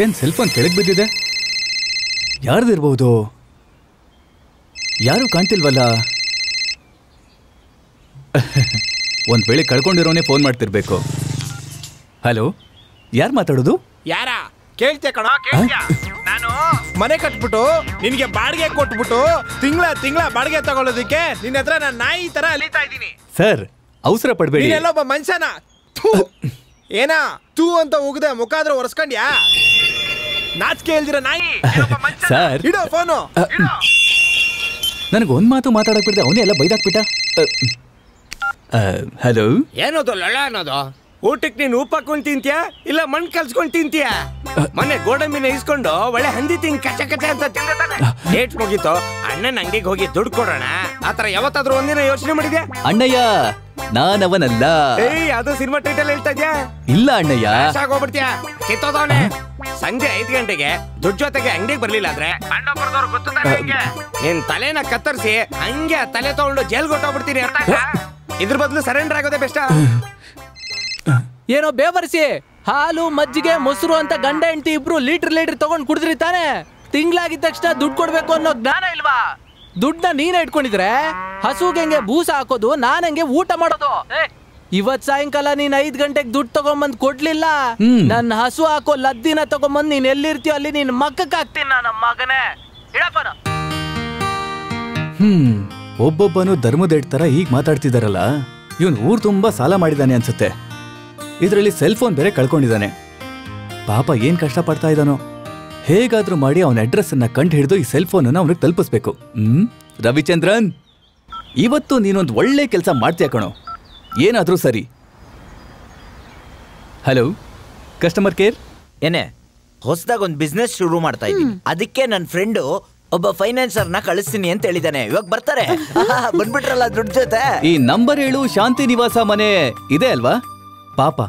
ಏನ್ cell phone ಕೆಳಗೆ ಬಿದ್ದಿದೆ? ಯಾರ್ದಿರ್ಬಹುದು? ಯಾರು ಕಾಣ್ತಿಲ್ವಲ್ಲ. ಒಂದ್ ವೇಳೆ ಕಳ್ಕೊಂಡಿರೋನೇ ಫೋನ್ ಮಾಡ್ತಿರ್ಬೇಕು. ಹಲೋ, ಯಾರು ಮಾತಾಡೋದು? ಯಾರ ಕೇಳ್ತೆ ಕಣ? ನಾನು ಮನೆ ಕಟ್ಬಿಟ್ಟು ನಿನ್ಗೆ ಬಾಡಿಗೆ ಕೊಟ್ಬಿಟ್ಟು ತಿಂಗಳ ಬಾಡಿಗೆ ತಗೊಳ್ಳೋದಕ್ಕೆ ನಿನ್ನ ಹತ್ರ ನಾನು ನಾಯಿ ತರ ಅಲಿತಾ ಇದ್ದೀನಿ. ಸರ್, ಅವಸರ ಪಡ್ಬೇಡಿ. ನೀನೆಲ್ಲೊಬ್ಬ ಮನುಷ್ಯನ ಏನ ತೂ ಅಂತ ಉಗ್ದೆ ಮುಖ ಆದ್ರೂ ಒರೆಸ್ಕೊಂಡ್ಯಾ? ನಾಚಿಕೆ ಹೇಳ್ದಿರ ನಾಯಿ. ಸರ್, ಇಡೋ ಫೋನು. ನನಗೆ ಒಂದ್ ಮಾತು ಮಾತಾಡಕ್ ಬಿಡ್ದೆ, ಅವನೇ ಎಲ್ಲ ಬೈದಾಕ್ಬಿಟ್ಟ. ಹಲೋ, ಏನದು ಲಳ ಅನ್ನೋದು? ಊಟಕ್ಕೆ ನೀನು ಉಪ್ಪಾಕೊಂಡ್ ತಿಂತೀಯಾ ಇಲ್ಲ ಮಣ್ಣು ಕಲ್ಸ್ಕೊಂಡ್ ತಿಂತೀಯಾ? ಮೊನ್ನೆ ಗೋಡಂಬಿನ ಇಸ್ಕೊಂಡು ಒಳ್ಳೆ ಹಂದಿ ತಿಂಗ್ ಕಚ ಕಚ ಅಂತ ತಿಂದಾನೆ. ಡೇಟ್ ಮುಗೀತು, ಅಣ್ಣನ ಅಂಗಡಿಗೆ ಹೋಗಿ ದುಡ್ಡು ಕೊಡೋಣ ಆತರ ಯಾವತ್ತಾದ್ರೂ ಒಂದಿನ ಯೋಚನೆ ಮಾಡಿದ್ಯಾ? ಅಣ್ಣಯ್ಯ, ನಾನವನಲ್ಲ. ಏಯ್, ಅದು ಸಿನಿಮಾ ಟೈಟಲ್ ಹೇಳ್ತಾ ಇದ್ಯಾ? ಇಲ್ಲ ಅಣ್ಣಯ್ಯ, ಹೋಗ್ಬಿಡ್ತೀಯಾ? ಕಿತ್ತೋದವನೆ. ಸಂಜೆ 5 ಗಂಟೆಗೆ ದುಡ್ಡು ಜೊತೆಗೆ ಅಂಗಡಿಗೆ ಬರ್ಲಿಲ್ಲ ಅಂದ್ರೆ ನಿನ್ ತಲೆನ ಕತ್ತರಿಸಿ ಹಂಗೆ ತಲೆ ತಗೊಂಡು ಜೈಲ್ ಕೊಟ್ಟೋಗ್ಬಿಡ್ತೀನಿ. ಅರ್ಥ ಆಯ್ತಾ? ಇದ್ರ ಬದಲು ಸರೆಂಡರ್ ಆಗೋದೇ ಬೆಸ್ಟ್. ಏನೋ ಬೇವರ್ಸಿ ಹಾಲು ಮಜ್ಜಿಗೆ ಮೊಸರು ಅಂತ ಗಂಡ ಹೆಂಡತಿ ಇಬ್ರು ಲೀಟರ್ ತಗೊಂಡ್ ಕುಡಿದ್ರಿ ತಾನೆ? ತಿಂಗ್ಳಾಗಿದ ತಕ್ಷಣ ದುಡ್ಡು ಕೊಡ್ಬೇಕು ಅನ್ನೋ ಜ್ಞಾನ ಇಲ್ವಾ? ದುಡ್ಡನ್ನ ನೀನೇ ಇಟ್ಕೊಂಡಿದ್ರೆ ಹಸುಗೆ ಹೆಂಗೆ ಬೂಸ ಹಾಕೋದು, ನಾನ್ ಹೆಂಗೆ ಊಟ ಮಾಡೋದು? ಇವತ್ ಸಾಯಂಕಾಲ ನೀನ್ 5 ಗಂಟೆಗೆ ದುಡ್ಡು ತಗೊಂಬಂದ್ ಕೊಡ್ಲಿಲ್ಲ, ನನ್ನ ಹಸು ಹಾಕೋ ಲದ್ದಿನ ತಗೊಂಬಂದ್ ನೀನ್ ಎಲ್ಲಿರ್ತೀಯೋ ಅಲ್ಲಿ ನೀನ್ ಮಕ್ಕಕ್ಕೆ ಹಾಕ್ತೀನಿ ನನ್ನ ಮಗನೇ. ಇಡಪ್ಪನ. ಒಬ್ಬೊಬ್ಬನು ಧರ್ಮದೇಡ್ ತರ ಹೀಗ್ ಮಾತಾಡ್ತಿದಾರಲ್ಲ. ಇವನ್ ಊರ್ ತುಂಬಾ ಸಾಲ ಮಾಡಿದಾನೆ ಅನ್ಸುತ್ತೆ. ಇದ್ರಲ್ಲಿ ಸೆಲ್ ಫೋನ್ ಬೇರೆ ಕಳ್ಕೊಂಡಿದ್ದಾನೆ. ಪಾಪ ಏನ್ ಕಷ್ಟ ಪಡ್ತಾ ಇದ್ದಾನೋ. ಹೇಗಾದ್ರೂ ಮಾಡಿ ಅವನ ಅಡ್ರೆಸ್ ಅನ್ನ ಕಂಡು ಹಿಡಿದು ಈ ಸೆಲ್ ಫೋನ್ ಅನ್ನ ಅವನಿಗೆ ತಲುಪಿಸ್ಬೇಕು. ರವಿಚಂದ್ರನ್, ಇವತ್ತು ನೀನೊಂದು ಒಳ್ಳೆ ಕೆಲಸ ಮಾಡ್ತೀಯ ಕಣೋ. ಏನಾದ್ರೂ ಸರಿ. Hello, customer care. ಏನೇ ಹೊಸದಾಗ ಒಂದು ಬಿಸ್ನೆಸ್ ಶುರು ಮಾಡ್ತಾ ಇದ್ದೀನಿ. ಅದಕ್ಕೆ ನನ್ನ ಫ್ರೆಂಡು ಒಬ್ಬ ಫೈನಾನ್ಸರ್ನ ಕಳಿಸ್ತೀನಿ ಅಂತ ಹೇಳಿದಾನೆ. ಇವಾಗ ಬರ್ತಾರೆ. ಬಂದ್ಬಿಟ್ರಲ್ಲ ದುಡ್ಡು ಜೊತೆ. ಈ ನಂಬರ್ 7 ಶಾಂತಿ ನಿವಾಸ ಮನೆ ಇದೆ ಅಲ್ವಾ? ಪಾಪ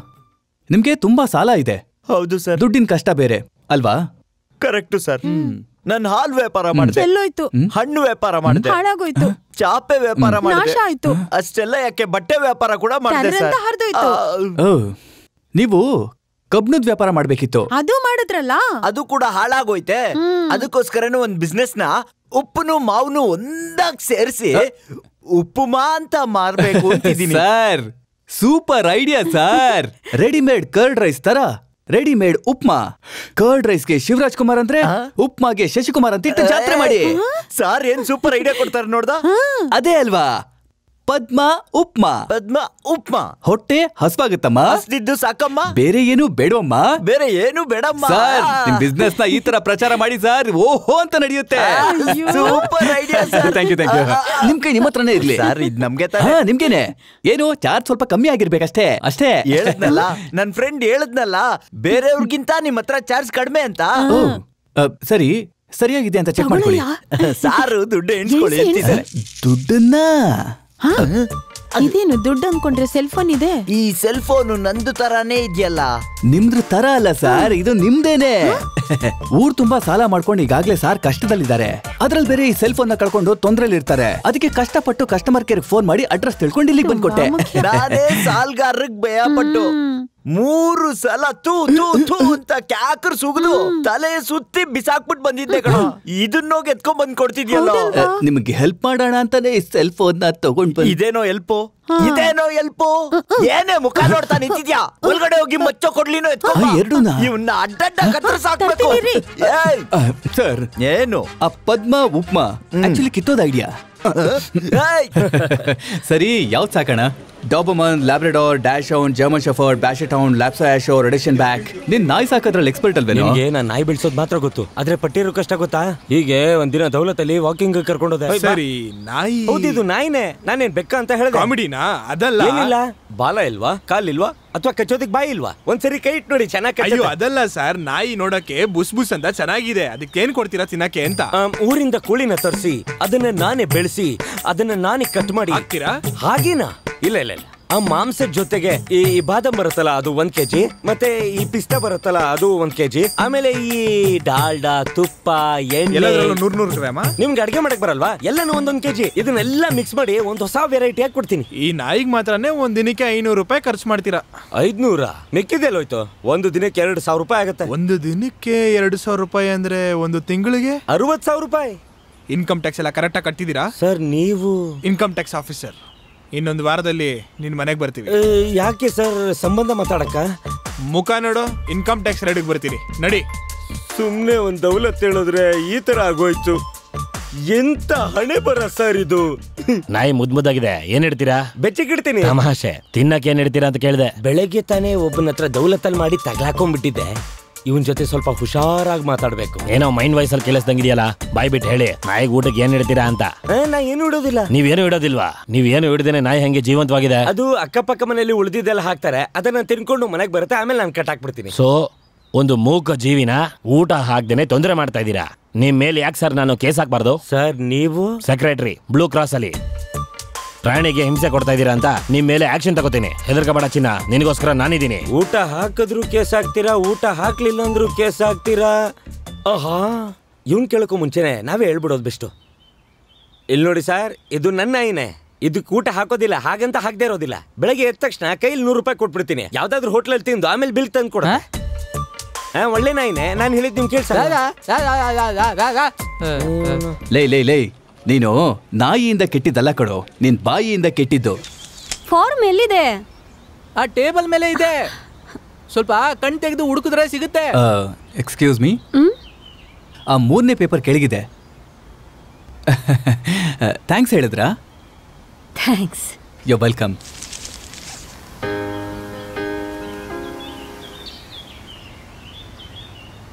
ನಿಮ್ಗೆ ತುಂಬಾ ಸಾಲ ಇದೆ. ಹೌದು ಸರ್. ದುಡ್ಡಿನ ಕಷ್ಟ ಬೇರೆ ಅಲ್ವಾ? Correct sir. ನಾನು ಹಾಲು ವ್ಯಾಪಾರ ಮಾಡಿದೆ, ಹಣ್ಣು ವ್ಯಾಪಾರ ಮಾಡಿದೆ, ಹಾಳಾಗೋಯ್ತು, ಚಾಪೆ ವ್ಯಾಪಾರ ಮಾಡಿದೆ, ನಾಶ ಆಯ್ತು. ಅಷ್ಟೆಲ್ಲ ಯಾಕೆ ಬಟ್ಟೆ ವ್ಯಾಪಾರ ಕೂಡ ಮಾಡಿದೆ ಸರ್. ನೀವು ಕಬ್ಣದ ವ್ಯಾಪಾರ ಮಾಡ್ಬೇಕಿತ್ತು. ಅದು ಮಾಡಿದ್ರಲ್ಲ, ಅದು ಕೂಡ ಹಾಳಾಗೋಯ್ತೆ. ಅದಕ್ಕೋಸ್ಕರನೇ ಒಂದ್ ಬಿಸ್ನೆಸ್ ನ ಉಪ್ಪುನು ಮಾವ್ನು ಒಂದಾಗ್ ಸೇರಿಸಿ ಉಪ್ಪುಮಾ ಅಂತ ಮಾರ್ಬೇಕು ಅಂತಿದ್ದೀನಿ. Sir, super idea sir. Readymade curd rice ತರ ರೆಡಿಮೇಡ್ ಉಪ್ಮಾ. ಕರ್ಡ್ ರೈಸ್ಗೆ ಶಿವರಾಜ್ ಕುಮಾರ್ ಅಂದ್ರೆ ಉಪ್ಮಾಗೆ ಶಶಿಕುಮಾರ್ ಅಂತ ಇಟ್ಟು ಜಾತ್ರೆ ಮಾಡಿ. ಸಾರ್ ಏನ್ ಸೂಪರ್ ಐಡಿಯಾ ಕೊಡ್ತಾರೆ ನೋಡ್ದ. ಅದೇ ಅಲ್ವಾ ಪದ್ಮ ಉಪ್ಮಾ. ಪದ್ಮ ಉಪ್ಮಾ. ಹೊಟ್ಟೆ ಹಸ್ವಾಗುತ್ತಮ್ಮ, ಹಸ್ದಿದ್ದು ಸಾಕಮ್ಮ, ಬೇರೆ ಏನು ಬೇಡವಮ್ಮ, ಬೇರೆ ಏನು ಬೇಡಮ್ಮ. ಸರ್, ನಿಮ್ ಬಿಸ್ನೆಸ್ ನ ಈ ತರ ಪ್ರಚಾರ ಮಾಡಿ ಸರ್, ಓಹೋ ಅಂತ ನಡೆಯುತ್ತೆ. Super idea sir. Thank you. ನಿಮ್ ಕೈ ನಿಮ್ಮ ಹತ್ರನೇ ಇರ್ಲಿ ಸರ್. ಇದು ನಮ್ಗೆ ನಿಮ್ಗೇನೆ. ಏನು ಚಾರ್ಜ್ ಸ್ವಲ್ಪ ಕಮ್ಮಿ ಆಗಿರ್ಬೇಕಷ್ಟೇ. ಅಷ್ಟೇ ಹೇಳದ್ನಲ್ಲ, ನನ್ ಫ್ರೆಂಡ್ ಹೇಳದ್ನಲ್ಲ, ಬೇರೆಯವ್ರಿಗಿಂತ ನಿಮ್ ಹತ್ರ ಚಾರ್ಜ್ ಕಡಿಮೆ ಅಂತ. ಸರಿ, ಸರಿಯಾಗಿದೆ ಅಂತ ಚೆಕ್ ಮಾಡ್ಕೊಳ್ಳಿ. ಸಾರು ದುಡ್ಡು ಎಣಿಸ್ಕೊಳ್ಳಿ. ದುಡ್ಡನ್ನ ಇದೇನು ದುಡ್ಡು ಅನ್ಕೊಂಡ್ರೆ ಸೆಲ್ ಫೋನ್ ಇದೆ. ಈ ಸೆಲ್ ಫೋನ್ ನಂದು ತರಾನೇ ಇದೆಯಲ್ಲ. ನಿಮ್ದ್ರ ತರ ಅಲ್ಲ ಸರ್, ಇದು ನಿಮ್ದೇನೆ. ಊರ್ ತುಂಬಾ ಸಾಲ ಮಾಡ್ಕೊಂಡು ಈಗಾಗ್ಲೇ ಸಾರ್ ಕಷ್ಟದಲ್ಲಿದ್ದಾರೆ. ಅದ್ರಲ್ಲಿ ಬೇರೆ ಈ ಸೆಲ್ ಫೋನ್ ನ ಕಳ್ಕೊಂಡು ತೊಂದ್ರೆಲಿ ಇರ್ತಾರೆ. ಅದಕ್ಕೆ ಕಷ್ಟಪಟ್ಟು ಕಸ್ಟಮರ್ ಕೇರ್ ಫೋನ್ ಮಾಡಿ ಅಡ್ರೆಸ್ ತಿಳ್ಕೊಂಡು ಇಲ್ಲಿಗೆ ಬಂದ್ಕೊಟ್ಟೆ. ನಾನೇ ಸಾಲ್ಗಾರರಿಗೆ ಭಯ ಪಟ್ಟು 3 ಸಲ ತೂ ತೂ ತೂ ಅಂತ ಕ್ಯಾಕರ್ ಸುಗಿದು ತಲೆ ಸುತ್ತಿ ಬಿಸಾಕ್ಬಿಟ್ಟು ಬಂದಿದ್ದೆ ಕಣ. ಇದನ್ನೋಗಿ ಎತ್ಕೊಂಡ್ ಬಂದ್ ಕೊಡ್ತಿದ್ಯಲ್ಲ. ನಿಮ್ಗೆ ಹೆಲ್ಪ್ ಮಾಡೋಣ ಅಂತಾನೆ ಈ ಸೆಲ್ ಫೋನ್ ನ ತಗೊಂಡ್ ಇದೇನೋ ಎಲ್ಪೋ, ಇದೇನೋ ಎಲ್ಪೋ. ಏನೇ ಮುಖ ನೋಡ್ತಾ ನಿಂತಿದ್ಯಾ? ಒಳಗಡೆ ಹೋಗಿ ಮಚ್ಚೋ ಕೊಡ್ಲಿನೋ ಎರಡೂನಾ? ಇವನ್ನ ಅಡ್ಡಡ್ಡ ಕತ್ತರಿಸಾಕ್ಬೇಕು. ಸರ್, ಏನು ಆ ಪದ್ಮ ಉಪ್ಮಾ ಆಕ್ಚುಲಿ ಕಿತ್ತೋದ ಐಡಿಯಾ. ಸರಿ, ಯಾವ್ದು ಸಾಕಣ? Doberman, Labrador, dachshund, German shepherd, basset hound, ಲ್ಯಾಪ್ಸಾ ಆಶೋ, ರೆಡಿಷನ್ ಬ್ಯಾಕ್. ನಿನ್ ನಾಯಿ ಸಾಕೋದ್ರಲ್ಲಿ ಎಕ್ಸ್ಪರ್ಟ್ ಅಲ್ವೇನೋ? ನಿಮ್ಗೆ ನಾನು ನಾಯಿ ಬೆಳ್ಸೋದ್ ಮಾತ್ರ ಗೊತ್ತು, ಆದ್ರೆ ಪಟ್ಟಿರೋ ಕಷ್ಟ ಗೊತ್ತಾ? ಹೀಗೆ ಒಂದಿನ ದೌಲತಲ್ಲಿ ವಾಕಿಂಗ್ ಕರ್ಕೊಂಡೋದೆ. ಸರಿ, ನಾಯಿ ಹೌದಿದು ನಾಯಿನೇ. ನಾನೇನ್ ಬೆಕ್ಕ ಅಂತ ಹೇಳಿದೆ. ಕಾಮಿಡಿನಾ? ಅದಲ್ಲ. ಏನಿಲ್ಲ, ಬಾಲ ಇಲ್ವಾ, ಕಾಲ್ ಇಲ್ವಾ, ಅಥವಾ ಕಚ್ಚೋದಿಕ್ ಬಾಯಿ ಇಲ್ವಾ? ಒಂದ್ಸರಿ ಕೈ ಇಟ್ ನೋಡಿ, ಚೆನ್ನಾಗಿ. ಅಯ್ಯೋ ಅದಲ್ಲ ಸರ್, ನಾಯಿ ನೋಡಕ್ಕೆ ಬುಸ್ ಬುಸ್ ಅಂತ ಚೆನ್ನಾಗಿದೆ. ಅದಕ್ಕೆ ಏನ್ ಕೊಡ್ತೀರಾ ತಿನ್ನಕ್ಕೆ ಅಂತ? ಊರಿಂದ ಕೋಳಿನ ತರಿಸಿ ಅದನ್ನ ನಾನೇ ಬೆಳೆಸಿ ಅದನ್ನ ನಾನೇ ಕಟ್ ಮಾಡಿ ಹಾಕ್ತೀರಾ? ಹಾಗೇನಾ? ಇಲ್ಲ ಇಲ್ಲ ಇಲ್ಲ, ಆ ಮಾಂಸದ ಜೊತೆಗೆ ಈ ಬಾದಾಮ್ ಬರುತ್ತಲ್ಲ ಅದು 1 kg, ಮತ್ತೆ ಈ ಪಿಸ್ತಾ ಬರುತ್ತಲ್ಲ ಅದು 1 kg, ಆಮೇಲೆ ಈ ಡಾಲ್ಡಾ, ತುಪ್ಪ, ಎಣ್ಣೆ 100 ಗ್ರಾಮ. ನಿಮ್ಗೆ ಅಡ್ಗೆ ಮಾಡಕ್ ಬರಲ್ವಾ? ಎಲ್ಲಾನು 1 kg. ಇದನ್ನೆಲ್ಲ ಮಿಕ್ಸ್ ಮಾಡಿ ಒಂದು ಹೊಸ ವೆರೈಟಿ ಹಾಕಿ ಕೊಡ್ತೀನಿ. ಈ ನಾಯಿಗೆ ಮಾತ್ರನೇ ಒಂದ್ ದಿನಕ್ಕೆ 500 ರೂಪಾಯಿ ಖರ್ಚು ಮಾಡ್ತೀರಾ. 500 ಮಿಕ್ಕಿದೆಲ್ಲೋಯ್ತು? ಒಂದು ದಿನಕ್ಕೆ 2,000 ರೂಪಾಯಿ ಆಗುತ್ತೆ. ಒಂದು ದಿನಕ್ಕೆ 2,000 ರೂಪಾಯಿ ಅಂದ್ರೆ ಒಂದು ತಿಂಗಳಿಗೆ 60,000 ರೂಪಾಯಿ. ಇನ್ಕಮ್ ಟ್ಯಾಕ್ಸ್ ಎಲ್ಲ ಕರೆಕ್ಟಾಗಿ ಕಟ್ಟಿದ್ದೀರಾ ಸರ್? ನೀವು ಇನ್ಕಮ್ ಟ್ಯಾಕ್ಸ್ ಆಫೀಸರ್. ಇನ್ನೊಂದು ವಾರದಲ್ಲಿ ನಿನ್ ಮನೆಗೆ ಬರ್ತೀವಿ. ಯಾಕೆ ಸರ್? ಸಂಬಂಧ ಮಾತಾಡಕ್ಕ? ಮುಖ ನೋಡು, ಇನ್ಕಮ್ ಟ್ಯಾಕ್ಸ್ ರೇಡಿಗೆ ಬರ್ತೀರಿ. ನಡಿ. ಸುಮ್ನೆ ಒಂದ್ ದೌಲತ್ ಹೇಳಿದ್ರೆ ಈ ತರ ಆಗೋಯ್ತು. ಎಂತ ಹಣೆ ಬರ ಸರ್ ಇದು. ನಾಯಿ ಮುದ್ದಾಗಿದೆ, ಏನ್ ಇಡ್ತೀರಾ? ಬೆಚ್ಚಗಿಡ್ತೀನಿ. ತಮಾಷೆ. ತಿನ್ನಕ್ಕೆ ಏನ್ ಇಡ್ತೀರಾ ಅಂತ ಕೇಳಿದೆ. ಬೆಳಗ್ಗೆ ತಾನೇ ಒಬ್ಬನ ಹತ್ರ ದೌಲತ್ತಲ್ಲಿ ಮಾಡಿ ತಗ್ಲಾಕೊಂಡ್ಬಿಟ್ಟಿದ್ದೆ. ಇವನ್ ಜೊತೆ ಸ್ವಲ್ಪ ಹುಷಾರಾಗಿ ಮಾತಾಡ್ಬೇಕು. ಏನೋ ಮೈಂಡ್ ವಯಸ್ಸಲ್ಲಿ ಕೇಳಿಸ್ದಂಗಿದೆಯಲ್ಲ, ಬಾಯ್ ಬಿಟ್ಟು ಹೇಳಿ. ನಾಯಿಗೆ ಊಟಕ್ಕೆ ಏನ್ ಇಡ್ತೀರಾ ಅಂತ. ನಾ ಏನು ಇಡೋದಿಲ್ಲ. ನೀವೇನು ಇಡೋದಿಲ್ವಾ? ನೀವೇನು ಇಡದೇನೆ ನಾಯಿ ಹೆಂಗೆ ಜೀವಂತವಾಗಿದೆ? ಅದು ಅಕ್ಕಪಕ್ಕ ಮನೆಯಲ್ಲಿ ಉಳಿದಿದ್ದೆಲ್ಲ ಹಾಕ್ತಾರೆ, ಅದನ್ನ ತಿನ್ಕೊಂಡು ಮನೆಗೆ ಬರುತ್ತೆ, ಆಮೇಲೆ ನಾನು ಕಟ್ ಹಾಕ್ಬಿಡ್ತೀನಿ. ಸೊ ಒಂದು ಮೂಕ ಜೀವಿನ ಊಟ ಹಾಕ್ದೇನೆ ತೊಂದರೆ ಮಾಡ್ತಾ ಇದ್ದೀರಾ. ನಿಮ್ ಮೇಲೆ ಯಾಕೆ ಸರ್ ನಾನು ಕೇಸ್ ಹಾಕ್ಬಾರ್ದು? ಸರ್ ನೀವು ಸೆಕ್ರೆಟರಿ, ಬ್ಲೂ ಕ್ರಾಸ್ ಅಲ್ಲಿ ಪ್ರಾಣಿಗೆ ಹಿಂಸೆ ಕೊಡ್ತಾ ಇದ್ದೀರಾ ಅಂತ ನಿಮ್ ಮೇಲೆ ಆಕ್ಷನ್ ತಗೋತೀನಿ. ಹೆದರ್ಕಬೇಡ ಚಿನ್ನ, ನಿನಗೋಸ್ಕರ ನಾನಿದ್ದೀನಿ. ಊಟ ಹಾಕಿದ್ರು ಕೇಸ್ ಹಾಕ್ತೀರಾ, ಊಟ ಹಾಕ್ಲಿಲ್ಲ ಅಂದ್ರೂ ಕೇಸ್ ಹಾಕ್ತೀರಾ. ಆಹಾ, ಇವ್ನ್ ಕೇಳಕ್ಕೂ ಮುಂಚೆನೆ ನಾವೇ ಹೇಳ್ಬಿಡೋದು ಬೆಸ್ಟು. ಇಲ್ಲಿ ನೋಡಿ ಸರ್, ಇದು ನನ್ನ ನಾಯಿನೇ. ಇದಕ್ಕೆ ಊಟ ಹಾಕೋದಿಲ್ಲ, ಹಾಗಂತ ಹಾಕದೇ ಇರೋದಿಲ್ಲ. ಬೆಳಗ್ಗೆ ಎದ್ದ ತಕ್ಷಣ ಕೈಲಿ 100 ರೂಪಾಯಿ ಕೊಟ್ಬಿಡ್ತೀನಿ. ಯಾವ್ದಾದ್ರು ಹೋಟ್ಲಲ್ಲಿ ತಿಂದು ಆಮೇಲೆ ಬಿಲ್ ತಂದು ಕೊಡ. ಒಳ್ಳೆ ನಾಯಿನೇ, ನಾನು ಹೇಳಿದ್ ನಿಮ್ ಕೇಳ್ಸ. ಲೈ ನೀನು ನಾಯಿಯಿಂದ ಕೆಟ್ಟಿದ್ದಲ್ಲ ಕಡೋ, ನಿನ್ ಬಾಯಿಯಿಂದ ಕೆಟ್ಟಿದ್ದು. ಫಾರ್ಮ್ ಎಲ್ಲಿದೆ? ಆ ಟೇಬಲ್ ಮೇಲೆ ಇದೆ. ಸ್ವಲ್ಪ ಕಣ್ ತೆಗೆದು ಹುಡುಕಿದ್ರೆ ಸಿಗುತ್ತೆ. ಎಕ್ಸ್ಕ್ಯೂಸ್ ಮೀ, ಆ 3ನೇ ಪೇಪರ್ ಕೆಳಗಿದೆ. ಥ್ಯಾಂಕ್ಸ್ ಹೇಳಿದ್ರಾ? ಥ್ಯಾಂಕ್ಸ್. You welcome.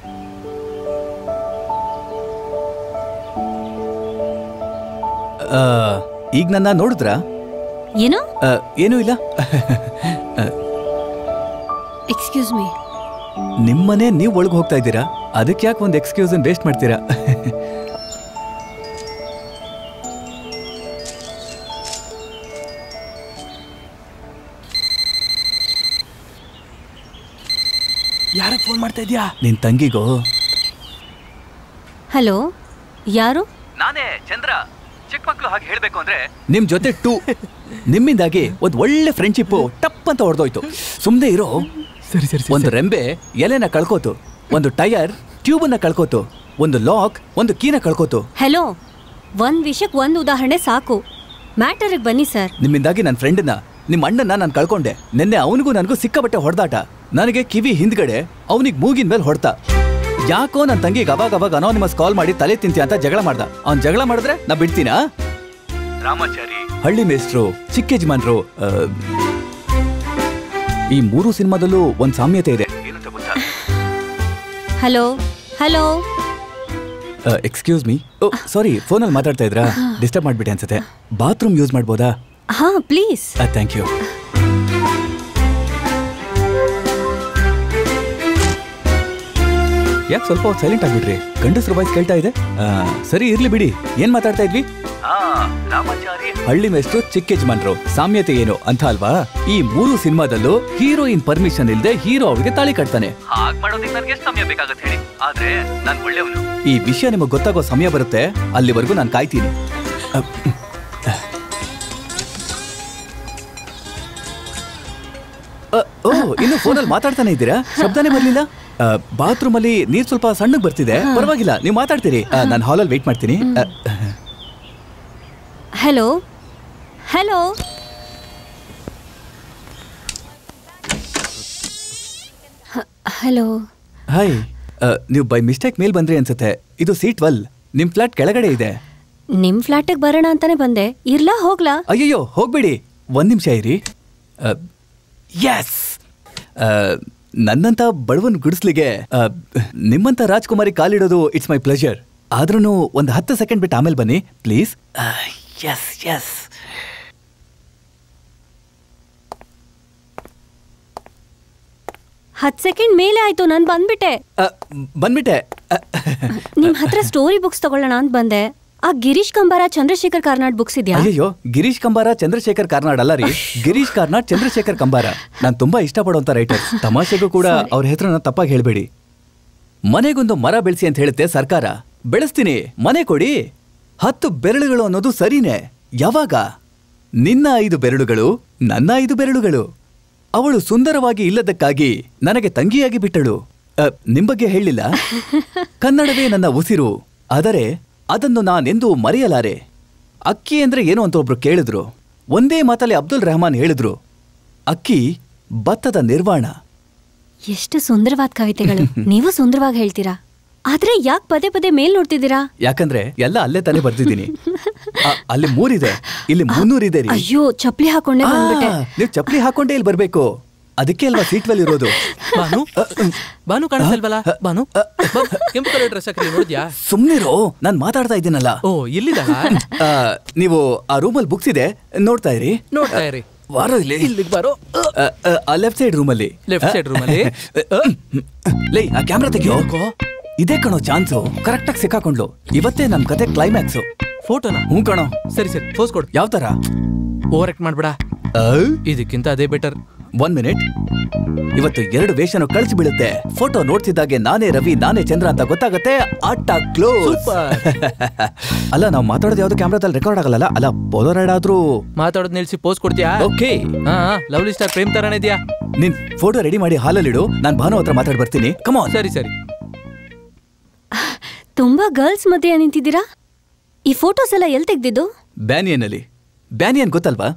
ಈಗ ನನ್ನ ನೋಡಿದ್ರಾ? ಏನು? ಏನೂ ಇಲ್ಲ. Excuse me. ನಿಮ್ಮನೆ ನೀವು ಒಳಗೆ ಹೋಗ್ತಾ ಇದ್ದೀರಾ, ಅದಕ್ಕೆ ಯಾಕೆ ಒಂದು ಎಕ್ಸ್ಕ್ಯೂಸ್ ವೇಸ್ಟ್ ಮಾಡ್ತೀರಾ? ಯಾರಿಗೆ ಫೋನ್ ಮಾಡ್ತಾ ಇದೀಯಾ? ನಿನ್ ತಂಗಿಗೋ. ಹಲೋ, ಯಾರು? ನಾನೇ ಚಂದ್ರ. ಚಿಕ್ಕ ಮಕ್ಕಳು ಹಾಗೆ ಹೇಳ್ಬೇಕು ಅಂದ್ರೆ ನಿಮ್ ಜೊತೆ ನಿಮ್ಮಿಂದಾಗಿ ಒಂದ್ ಒಳ್ಳೆ ಫ್ರೆಂಡ್ಶಿಪ್ ಟಪ್ ಅಂತ ಹೊಡೆದೋಯ್ತು. ಸುಮ್ನೆ ಇರೋ. ಸರಿ ಸರಿ. ಒಂದು ರೆಂಬೆ ಎಲೆನ ಕಳ್ಕೋತು, ಒಂದು ಟೈರ್ ಟ್ಯೂಬನ್ನ ಕಳ್ಕೋತು, ಒಂದು ಲಾಕ್ ಒಂದು ಕೀನ ಕಳ್ಕೋತು. ಹಲೋ, ಒಂದ್ ವಿಷಯಕ್ಕೆ ಒಂದು ಉದಾಹರಣೆ ಸಾಕು. ಮ್ಯಾಟರ್ಗೆ ಬನ್ನಿ ಸರ್. ನಿಮ್ಮಿಂದಾಗಿ ನನ್ನ ಫ್ರೆಂಡ್ನ, ನಿಮ್ಮ ಅಣ್ಣನ ನಾನು ಕಳ್ಕೊಂಡೆ. ನಿನ್ನೆ ಅವನಿಗೂ ನನಗೂ ಸಿಕ್ಕಾಬಟ್ಟೆ ಹೊಡೆದಾಟ. ನನಗೆ ಕಿವಿ ಹಿಂದ್ಗಡೆ, ಅವನಿಗೆ ಮೂಗಿನ ಮೇಲೆ ಹೊಡ್ತಾ. ಯಾಕೋ ನನ್ನ ತಂಗಿಗೆ ಅವಾಗ ಅನಾನಿಮಸ್ ಕಾಲ್ ಮಾಡಿ ತಲೆ ತಿಂತಿ ಅಂತ ಜಗಳ ಮಾಡ್ದ. ಅವ್ನ್ ಜಗಳ ಮಾಡಿದ್ರೆ ನಾ ಬಿಡ್ತೀನಾ? ರಾಮಾಚಾರಿ, ಹಳ್ಳಿ ಮೇಸ್ಟ್ರು, ಚಿಕ್ಕ ಯಜಮಾನ್ರು, ಈ 3 ಸಿನಿಮಾದಲ್ಲೂ ಒಂದ್ ಸಾಮ್ಯತೆ ಇದೆ. Hello hello. Excuse me. Sorry, ಫೋನಲ್ಲಿ ಮಾತಾಡ್ತಾ ಇದ್ರಾ? ಡಿಸ್ಟರ್ಬ್ ಮಾಡ್ಬಿಟ್ಟೆ ಅನ್ಸುತ್ತೆ. ಬಾತ್ರೂಮ್ ಯೂಸ್ ಮಾಡ್ಬೋದಾ? ಹಾ ಪ್ಲೀಸ್. Thank you. ಯಾಕೆ ಸ್ವಲ್ಪ ಹೊತ್ತು ಸೈಲೆಂಟ್ ಆಗ್ಬಿಟ್ರಿ? ಗಂಡಸ್ರ ವಾಯ್ಸ್ ಕೇಳ್ತಾ ಇದೆ. ಸರಿ ಇರ್ಲಿ ಬಿಡಿ. ಏನ್ ಮಾತಾಡ್ತಾ ಇದ್ವಿ? ಹಳ್ಳಿ ಮೇಸ್ಟ್ರು, ಚಿಕ್ಕ ಯಜಮಾನ್ರು, ಸಾಮ್ಯತೆ ಏನು ಅಂತ ಅಲ್ವಾ? ಈ 3 ಸಿನಿಮಾದಲ್ಲೂ ಹೀರೋಯಿನ್ ಪರ್ಮಿಷನ್ ಇಲ್ಲದೆ ಹೀರೋ ಅವ್ರಿಗೆ ತಾಳಿ ಕಟ್ತಾನೆ. ಈ ವಿಷಯ ನಿಮಗೆ ಗೊತ್ತಾಗೋ ಸಮಯ ಬರುತ್ತೆ, ಅಲ್ಲಿವರೆಗೂ ನಾನು ಕಾಯ್ತೀನಿ. ಇನ್ನು ಫೋನಲ್ಲಿ ಮಾತಾಡ್ತಾನೆ ಇದ್ದೀರಾ? ಶಬ್ದನೇ ಬರ್ಲಿಲ್ಲ. ಬಾತ್ರೂಮ್ ಅಲ್ಲಿ ನೀರ್ ಸ್ವಲ್ಪ ಸಣ್ಣಗ್ ಬರ್ತಿದೆ. ಪರವಾಗಿಲ್ಲ, ನೀವು ಮಾತಾಡ್ತೀರಿ. ನಾನು ಹಾಲಲ್ಲಿ ವೇಟ್ ಮಾಡ್ತೀನಿ. Hello hello. ಹಲೋ. ಹಾಯ್. ನೀವು ಬೈ ಮಿಸ್ಟೇಕ್ ಮೇಲ್ ಬಂದ್ರಿ ಅನ್ಸುತ್ತೆ. ಇದು C12. ನಿಮ್ ಫ್ಲಾಟ್ ಕೆಳಗಡೆ ಇದೆ. ನಿಮ್ ಫ್ಲಾಟಿಗೆ ಬರೋಣ ಅಂತಾನೆ ಬಂದೆ. ಇರ್ಲಾ ಹೋಗ್ಲಾ? ಅಯ್ಯಯ್ಯೋ, ಹೋಗ್ಬೇಡಿ, 1 ನಿಮಿಷ ಇರಿ. ಎಸ್, ನನ್ನಂತ ಬಡವನ್ ಗುಡಿಸ್ಲಿಗೆ ನಿಮ್ಮಂತ ರಾಜ್ಕುಮಾರಿ ಕಾಲಿಡೋದು ಇಟ್ಸ್ ಮೈ ಪ್ಲೆಜರ್. ಆದ್ರೂ ಒಂದು 10 ಸೆಕೆಂಡ್ ಬಿಟ್ಟು ಆಮೇಲೆ ಬನ್ನಿ ಪ್ಲೀಸ್. S S. 10 ಸೆಕೆಂಡ್ ಮೇಲೆ ಆಯ್ತು, ನಾನು ಬಂದ್ಬಿಟ್ಟೆ. ಬಂದ್ಬಿಟ್ಟೆ. ನಿಮ್ ಹತ್ರ ಸ್ಟೋರಿ ಬುಕ್ಸ್ ತಗೊಳ್ಳೋಣ ಅಂತ ಬಂದೆ. ಆ ಗಿರೀಶ್ ಕಂಬಾರ ಚಂದ್ರಶೇಖರ್ ಕಾರ್ನಾಡ್ ಬುಕ್ಸ್ ಇದೆಯಾ? ಅಯ್ಯೋ, ಗಿರೀಶ್ ಕಂಬಾರ ಚಂದ್ರಶೇಖರ್ ಕಾರ್ನಾಡ್ ಅಲ್ಲ ರೀ, ಗಿರೀಶ್ ಕಾರ್ನಾಡ್ ಚಂದ್ರಶೇಖರ್ ಕಂಬಾರ. ನಾನು ತುಂಬಾ ಇಷ್ಟಪಡುವಂತ ರೈಟರ್. ತಮಾಷೆಗೂ ಕೂಡ ಅವ್ರ ಹೆಸರನ್ನ ತಪ್ಪಾಗಿ ಹೇಳ್ಬೇಡಿ. ಮನೆಗೊಂದು ಮರ ಬೆಳೆಸಿ ಅಂತ ಹೇಳುತ್ತೆ ಸರ್ಕಾರ. ಬೆಳೆಸ್ತೀನಿ, ಮನೆ ಕೊಡಿ. 10 ಬೆರಳುಗಳು ಅನ್ನೋದು ಸರಿನೇ. ಯಾವಾಗ? ನಿನ್ನ 5 ಬೆರಳುಗಳು, ನನ್ನ 5 ಬೆರಳುಗಳು. ಅವಳು ಸುಂದರವಾಗಿ ಇಲ್ಲದಕ್ಕಾಗಿ ನನಗೆ ತಂಗಿಯಾಗಿ ಬಿಟ್ಟಳು. ನಿಮ್ ಬಗ್ಗೆ ಹೇಳಿಲ್ಲ. ಕನ್ನಡವೇ ನನ್ನ ಉಸಿರು, ಆದರೆ ಅದನ್ನು ನಾನೆಂದೂ ಮರೆಯಲಾರೆ. ಅಕ್ಕಿ ಅಂದ್ರೆ ಏನು ಅಂತ ಒಬ್ರು ಕೇಳಿದ್ರು. ಒಂದೇ ಮಾತಲ್ಲಿ ಅಬ್ದುಲ್ ರೆಹಮಾನ್ ಹೇಳಿದ್ರು, ಅಕ್ಕಿ ಭತ್ತದ ನಿರ್ವಾಣ. ಎಷ್ಟು ಸುಂದರವಾದ ಕವಿತೆಗಳು. ನೀವು ಸುಂದರವಾಗಿ ಹೇಳ್ತೀರಾ, ಆದ್ರೆ ಯಾಕೆ ಪದೇ ಪದೇ ಮೇಲ್ ನೋಡ್ತಿದ್ದೀರಾ? ಯಾಕಂದ್ರೆ ಎಲ್ಲ ಅಲ್ಲೇ ತಾನೇ ಬರ್ತಿದ್ದೀನಿ. ಅಲ್ಲಿ 3 ಇದೆ, ಇಲ್ಲಿ 300 ಇದೆ ರೀ. ಅಯ್ಯೋ, ಚಪ್ಪಲಿ ಹಾಕೊಂಡೆ ಬಂದ್ಬಿಟ್ಟೆ. ನೀವು ಚಪ್ಪಲಿ ಹಾಕೊಂಡೇ ಇಲ್ಲಿ ಬರ್ಬೇಕು. ಅದಕ್ಕೆ ಅಲ್ವಾ ಸೀಟ್ ವೆಲ್ ಇರೋದು. ಬಾನು ಬಾನು ಕಾಣಿಸಲ್ವಲ್ಲ? ಬಾನು ಕೆಂಪು ಕಲರ್ ಡ್ರೆಸ್ ಹಾಕಿ ನೋಡಿದ್ಯಾ? ಸುಮ್ನಿರೋ, ನಾನ್ ಮಾತಾಡ್ತಾ ಇದ್ದೀನಲ್ಲ. ಓ, ಇಲ್ಲಿದ ನೀವು ಆ ರೂಮಲ್ಲಿ ಬುಕ್ಸ್ ಇದೆ, ನೋಡ್ತಾ ಇರಿ. ನೋಡ್ತಾ ಇರಿ. ಬಾರೋ ಇಲ್ಲಿ. ಇಲ್ಲಿಗೆ ಬಾರೋ. ಲೆಫ್ಟ್ ಸೈಡ್ ರೂಮಲ್ಲಿ. ಲೆಫ್ಟ್ ಸೈಡ್ ರೂಮಲ್ಲಿ. ಲೈ, ಆ ಕ್ಯಾಮ್ರಾ ತೆಗಿಯೋ. ಇದೇ ಕಣೋ ಚಾನ್ಸು. ಕರೆಕ್ಟಾಗಿ ಸಿಕ್ಕಾಕೊಂಡ್ಲು. ಇವತ್ತೇ ನಮ್ ಕತೆ ಕ್ಲೈಮ್ಯಾಕ್ಸು. ಫೋಟೋನಾ? ಹ್ಞೂ ಕಣೋ. ಸರಿ ಸರಿ, ಪೋಸ್ ಕೊಡು. ಯಾವ ತರ? ಓವರ್ ಆಕ್ಟ್ ಮಾಡ್ಬೇಡ, ಇದಕ್ಕಿಂತ ಅದೇ ಬೆಟರ್. 1 ಮಿನಿಟ್. ಇವತ್ತು 2 ವೇಷನು ಕಳಿಸಿ ಬೀಳುತ್ತೆ. ಫೋಟೋ ನೋಡ್ತಿದ್ದಾಗೆ ನಾನೇ ರವಿ, ನಾನೇ ಚಂದ್ರ ಅಂತ ಗೊತ್ತಾಗತ್ತೆ. ಆಟ ಕ್ಲೋಸ್. ಅಲ್ಲ, ನಾವು ಮಾತಾಡೋದು ಯಾವ್ದು ಕ್ಯಾಮ್ರಾದಲ್ಲಿ ರೆಕಾರ್ಡ್ ಆಗಲ್ಲ. ಅಲ್ಲ, ಪೋಲೋರೈಡ್ ಆದ್ರೂ ಮಾತಾಡೋದ್ ನಿಲ್ಸಿ ಪೋಸ್ ಕೊಡ್ತೀಯಾ? ಓಕೆ. ಲವ್ಲಿ ಸ್ಟಾರ್ ಪ್ರೇಮ್ ತರಾನೇ ಇದೆಯಾ? ನಿನ್ ಫೋಟೋ ರೆಡಿ ಮಾಡಿ ಹಾಲಲ್ಲಿಡು. ನಾನು ಭಾನು ಹತ್ರ ಮಾತಾಡಿ ಬರ್ತೀನಿ. ಕಮಾನ್. ಸರಿ ಸರಿ. ತುಂಬಾ ಗರ್ಲ್ಸ್ ಮಧ್ಯೆ ನಿಂತಿದ್ದೀರಾ. ಈ ಫೋಟೋಸ್ ಎಲ್ಲ ಎಲ್ಲಿ ತೆಗ್ದಿದ್ದು? ಬ್ಯಾನಿಯನ್ನಲ್ಲಿ. ಬ್ಯಾನಿಯನ್ ಗೊತ್ತಲ್ವಾ?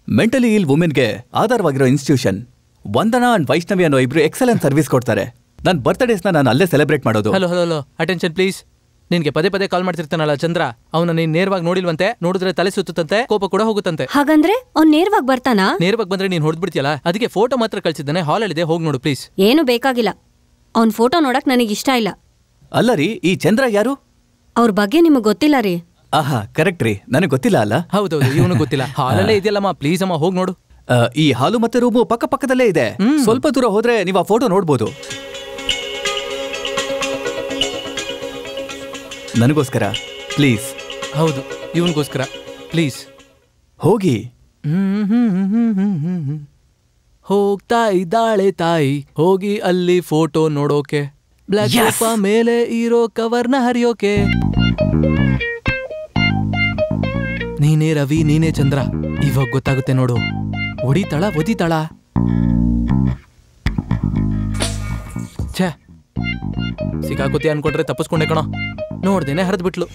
ಮೆಂಟಲಿ ಇಲ್ ವುಮೆನ್ಗೆ ಆಧಾರವಾಗಿರೋ ಇನ್ಸ್ಟಿಟ್ಯೂಷನ್. ವಂದನಾ ಅಂಡ್ ವೈಷ್ಣವಿ ಅನ್ನೋ ಇಬ್ರು ಎಕ್ಸಲೆಂಟ್ ಸರ್ವಿಸ್ ಕೊಡ್ತಾರೆ. ನನ್ನ ಬರ್ತ್ಡೇಸ್ನ ನಾನು ಅಲ್ಲೇ ಸೆಲೆಬ್ರೇಟ್ ಮಾಡೋದು. Hello hello hello, attention please. ನಿನ್ಗೆ ಪದೇ ಪದೇ ಕಾಲ್ ಮಾಡ್ತಿರ್ತಾನಲ್ಲ ಚಂದ್ರ, ಅವನ ನೀನ್ ನೇರವಾಗಿ ನೋಡಿಲ್ವಂತೆ. ನೋಡಿದ್ರೆ ತಲೆ ಸುತ್ತಂತೆ, ಕೋಪ ಕೂಡ ಹೋಗುತ್ತಂತೆ. ಹಾಗಂದ್ರೆ ಅವ್ನ್ ನೇರವಾಗಿ ಬರ್ತಾನಾ? ನೇರವಾಗಿ ಬಂದ್ರೆ ನೀನ್ ಹೊಡೆದ್ಬಿಡ್ತೀಯಲ್ಲ, ಅದಕ್ಕೆ ಫೋಟೋ ಮಾತ್ರ ಕಳ್ಸಿದ್ದಾನೆ. ಹಾಲಲ್ಲಿದೆ, ಹೋಗಿ ನೋಡು ಪ್ಲೀಸ್. ಏನು ಬೇಕಾಗಿಲ್ಲ. ಅವ್ನ್ ಫೋಟೋ ನೋಡಕ್ ನನಗೆ ಇಷ್ಟ ಇಲ್ಲ. ಅಲ್ಲ ರೀ, ಈ ಚಂದ್ರ ಯಾರು? ಅವ್ರ ಬಗ್ಗೆ ನಿಮಗ್ ಗೊತ್ತಿಲ್ಲ ರೀ? ಆಹಾ, ಕರೆಕ್ಟ್ ರೀ, ನನಗೆ ಗೊತ್ತಿಲ್ಲ ಅಲ್ಲ. ಹೌದೌದು, ಇವನು ಗೊತ್ತಿಲ್ಲ. ಹಾಲಲ್ಲೇ ಇದೆಯಲ್ಲಮ್ಮ, ಪ್ಲೀಸ್ ಅಮ್ಮ ಹೋಗಿ ನೋಡು. ಈ ಹಾಲು ಮತ್ತೆ ರೂಮು ಪಕ್ಕ ಪಕ್ಕದಲ್ಲೇ ಇದೆ. ಸ್ವಲ್ಪ ದೂರ ಹೋದ್ರೆ ನೀವು ಆ ಫೋಟೋ ನೋಡ್ಬೋದು. ನನಗೋಸ್ಕರ ಪ್ಲೀಸ್. ಹೌದು, ಇವನಿಗೋಸ್ಕರ ಪ್ಲೀಸ್ ಹೋಗಿ. ಹೋಗ್ತಾ ಇದ್ದಾಳೆ ತಾಯಿ, ಹೋಗಿ ಅಲ್ಲಿ ಫೋಟೋ ನೋಡೋಕೆ. ಬ್ಲಾಕ್ ಪೇಪ ಮೇಲೆ ಇರೋ ಕವರ್ನ ಹರಿಯೋಕೆ. ನೀನೇ ರವಿ, ನೀನೇ ಚಂದ್ರ. ಇವಾಗ ಗೊತ್ತಾಗುತ್ತೆ ನೋಡು. ಒಡಿತಾಳ ಒದಿತಾಳ. ಛೇ, ಸಿಕ್ಕಾಕೋತಿ ಅನ್ಕೊಂಡ್ರೆ ತಪ್ಪಿಸ್ಕೊಂಡೆ ಕಣೋ. ನೋಡ್ದೇನೆ ಹರಿದ್ಬಿಟ್ಲು.